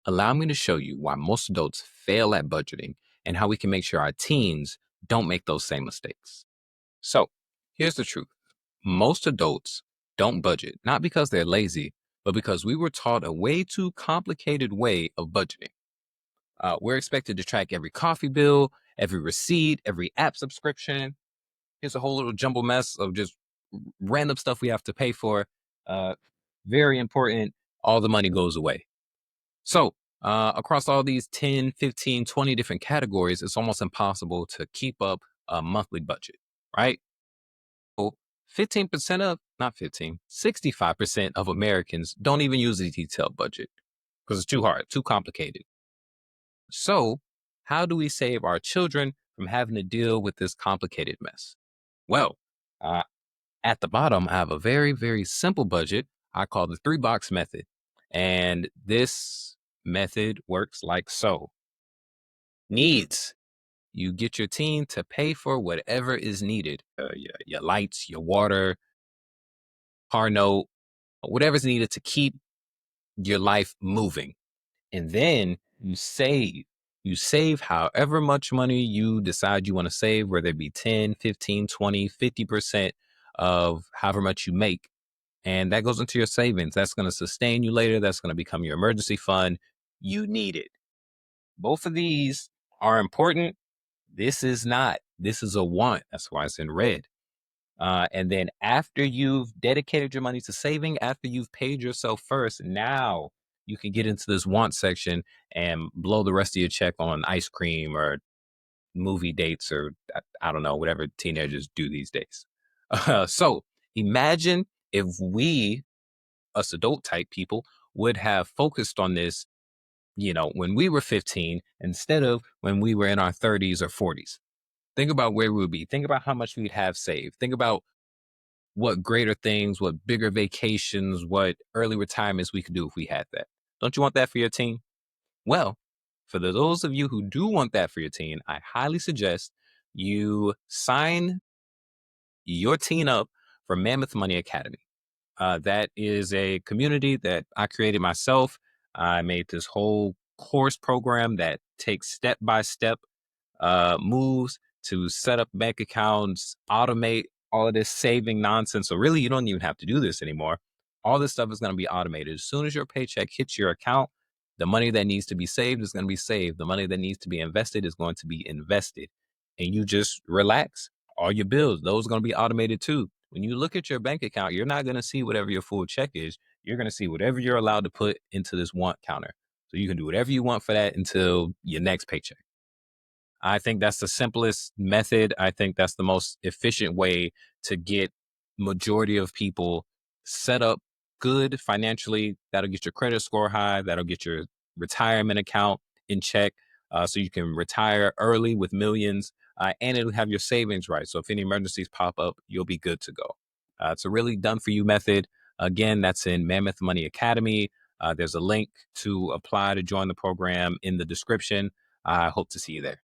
Allow me to show you why most adults fail at budgeting and how we can make sure our teens don't make those same mistakes. So, here's the truth: most adults don't budget, not because they're lazy, but because we were taught a way too complicated way of budgeting. We're expected to track every coffee bill, every receipt, every app subscription. Here's a whole little jumble mess of just random stuff we have to pay for. Uh, Very important. All the money goes away. So, across all these 10, 15, 20 different categories, it's almost impossible to keep up a monthly budget, right? So 15% of, not 15, 65% of Americans don't even use a detailed budget because it's too hard, too complicated. So, how do we save our children from having to deal with this complicated mess? Well, uh, at the bottom, I have a very, very simple budget I call the three box method. And this method works like so: needs. You get your team to pay for whatever is needed, your lights, your water, car note, whatever's needed to keep your life moving. And then you save. You save however much money you decide you want to save, whether it be 10, 15, 20, 50% of however much you make. And that goes into your savings. That's going to sustain you later. That's going to become your emergency fund. You need it. Both of these are important. This is not. This is a want. That's why it's in red. And then after you've dedicated your money to saving, after you've paid yourself first, now you can get into this want section and blow the rest of your check on ice cream or movie dates or I don't know, whatever teenagers do these days. So imagine if we, us adult type people, would have focused on this, when we were 15 instead of when we were in our 30s or 40s. Think about where we would be. Think about how much we'd have saved. Think about what greater things, what bigger vacations, what early retirements we could do if we had that. Don't you want that for your team? Well, for those of you who do want that for your teen, I highly suggest you sign your teen up for Mammoth Money Academy. That is a community that I created myself. I made this whole course program that takes step by step moves to set up bank accounts, automate all of this saving nonsense. So really, you don't even have to do this anymore. All this stuff is going to be automated. As soon as your paycheck hits your account, the money that needs to be saved is going to be saved. The money that needs to be invested is going to be invested. And you just relax. All your bills, those are going to be automated too. When you look at your bank account, you're not going to see whatever your full check is. You're going to see whatever you're allowed to put into this want counter. So you can do whatever you want for that until your next paycheck. I think that's the simplest method. I think that's the most efficient way to get majority of people set up good financially. That'll get your credit score high. That'll get your retirement account in check, so you can retire early with millions, and it'll have your savings right. So if any emergencies pop up, you'll be good to go. It's a really done for you method. Again, that's in Mammoth Money Academy. There's a link to apply to join the program in the description. I hope to see you there.